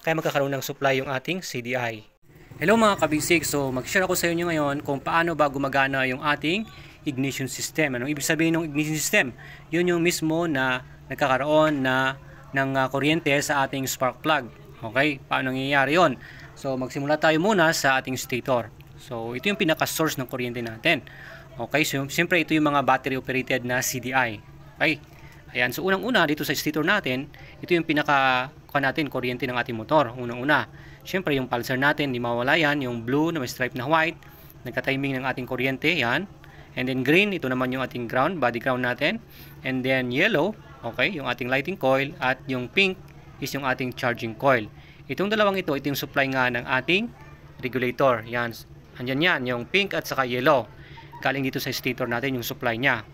kaya magkakaroon ng supply yung ating CDI. Hello mga kabisik, so mag-share ako sa inyo ngayon kung paano ba gumagana yung ating ignition system. Anong ibig sabihin ng ignition system? Yun yung mismo na nagkakaroon ng kuryente sa ating spark plug. Okay, paano nangyayari yun? So magsimula tayo muna sa ating stator. So ito yung pinaka-source ng kuryente natin. Okay, so siyempre ito yung mga battery operated na CDI. Okay, ayan, so unang-una dito sa stator natin, ito yung natin kuryente ng ating motor. Unang-una, siyempre yung pulsar natin, di mawala yan, yung blue na may stripe na white, nagka-timing ng ating kuryente, yan. And then green, ito naman yung ating ground, body ground natin. And then yellow, okay, yung ating lighting coil. At yung pink is yung ating charging coil. Itong dalawang ito yung supply nga ng ating regulator. Yan, andyan yan, yung pink at saka yellow. Galing dito sa stator natin yung supply niya.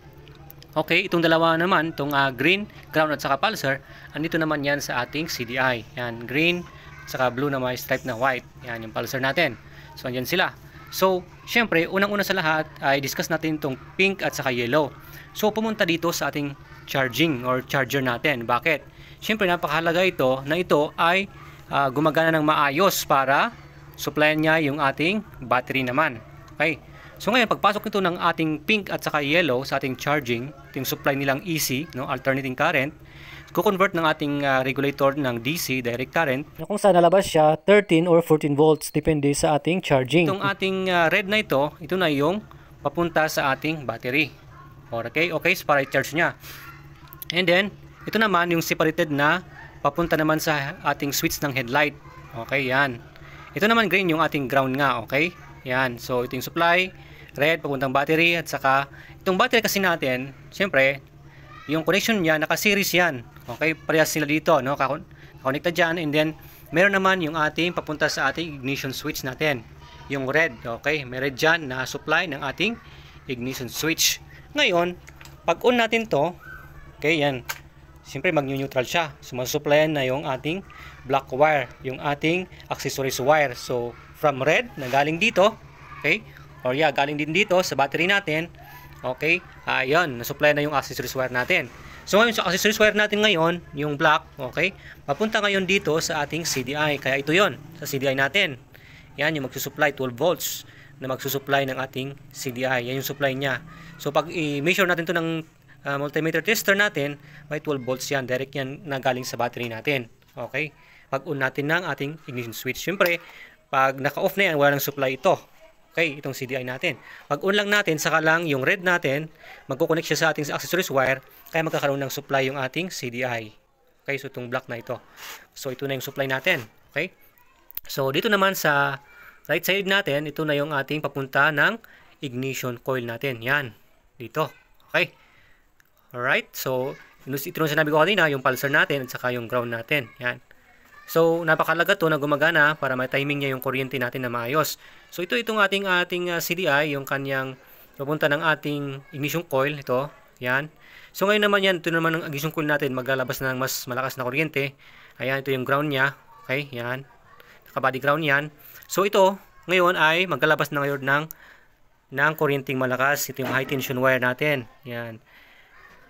Okay, itong dalawa naman, itong green, ground at saka pulsar, andito naman yan sa ating CDI. Yan, green, saka blue na may stripe na white. Yan, yung pulsar natin. So, andyan sila. So, syempre, unang-una sa lahat, ay discuss natin itong pink at saka yellow. So, pumunta dito sa ating charging or charger natin. Bakit? Syempre, napakahalaga ito na ito ay gumagana ng maayos para supplyan niya yung ating battery naman. Okay? So ngayon, pagpasok nito ng ating pink at saka yellow sa ating charging, yung supply nilang EC, no, alternating current, ko-convert ng ating regulator ng DC, direct current, na kung saan nalabas siya 13 or 14 volts, depende sa ating charging. Itong ating red na ito na yung papunta sa ating battery. Okay, so para i-charge niya. And then, ito naman yung separated na papunta naman sa ating switch ng headlight. Okay, yan. Ito naman green yung ating ground nga, okay? Yan, so ito yung supply, red, papuntang battery, at saka itong battery kasi natin, syempre, yung connection niya, naka-series yan. Okay, parehas sila dito, no? Kakonekta dyan, and then, meron naman yung ating papunta sa ating ignition switch natin. Yung red, okay? May red dyan na supply ng ating ignition switch. Ngayon, pag on natin to, okay, yan. Siyempre, mag-neutral siya. So, masupplyan na yung ating black wire, yung ating accessories wire. So, from red, na galing dito, okay? Or yeah, galing din dito sa battery natin. Okay? Ayun, nasupply na yung accessories wire natin. So ngayon sa accessories wire natin ngayon, yung black, okay? Papunta ngayon dito sa ating CDI. Kaya ito 'yon, sa CDI natin. Yan yung magsusupply 12 volts na magsusupply ng ating CDI. Yan yung supply niya. So pag i-measure natin to ng multimeter tester natin, may 12 volts yan. Direct yan na galing sa battery natin. Okay? Pag on natin ng ating ignition switch. Siyempre, pag naka-off na yan, wala nang supply ito. Okay, itong CDI natin. Pag on lang natin, saka lang yung red natin, magkoconnect siya sa ating accessories wire, kaya magkakaroon ng supply yung ating CDI. Okay, so itong black na ito. So ito na yung supply natin. Okay? So dito naman sa right side natin, ito na yung ating papunta ng ignition coil natin. Yan, dito. Okay? Alright, so ito na sinabi ko kanina, yung pulsar natin at saka yung ground natin. Yan. So, napakalaga to na gumagana para ma-timing niya yung kuryente natin na maayos. So, itong ating CDI, yung kanyang papunta ng ating ignition coil, ito, yan. So, ngayon naman yan, ito naman ang ignition coil natin, maglalabas ng mas malakas na kuryente. Ayan, ito yung ground niya. Okay, yan. Naka-body ground yan. So, ito, ngayon ay maglalabas na ngayon ng kuryenteng malakas. Ito yung high tension wire natin. Yan.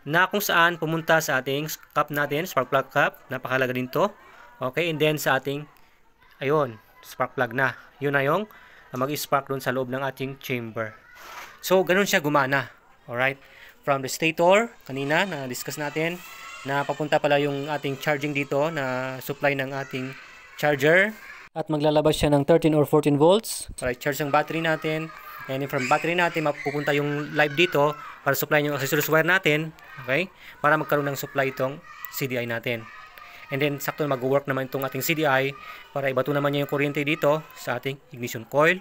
Na kung saan pumunta sa ating cup natin, spark plug cup. Napakalaga din to. Okay, and then sa ating, ayun, spark plug na. Yun na yung mag-spark doon sa loob ng ating chamber. So, ganun siya gumana. Alright? From the stator, kanina, na-discuss natin, na papunta pala yung ating charging dito, na supply ng ating charger. At maglalabas siya ng 13 or 14 volts. Para i-charge ang battery natin. And from battery natin, mapupunta yung live dito para supply yung accessories wire natin. Okay? Para magkaroon ng supply itong CDI natin. And then, sakto mag-work naman itong ating CDI para ibato naman niya yung kuryente dito sa ating ignition coil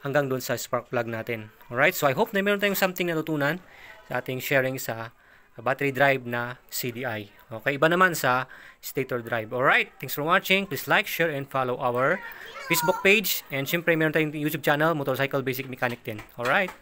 hanggang doon sa spark plug natin. Alright, so I hope na meron tayong something natutunan sa ating sharing sa battery drive na CDI. Okay, iba naman sa stator drive. Alright, thanks for watching. Please like, share, and follow our Facebook page. And syempre, meron tayong YouTube channel, Motorcycle Basic Mechanic din. Alright.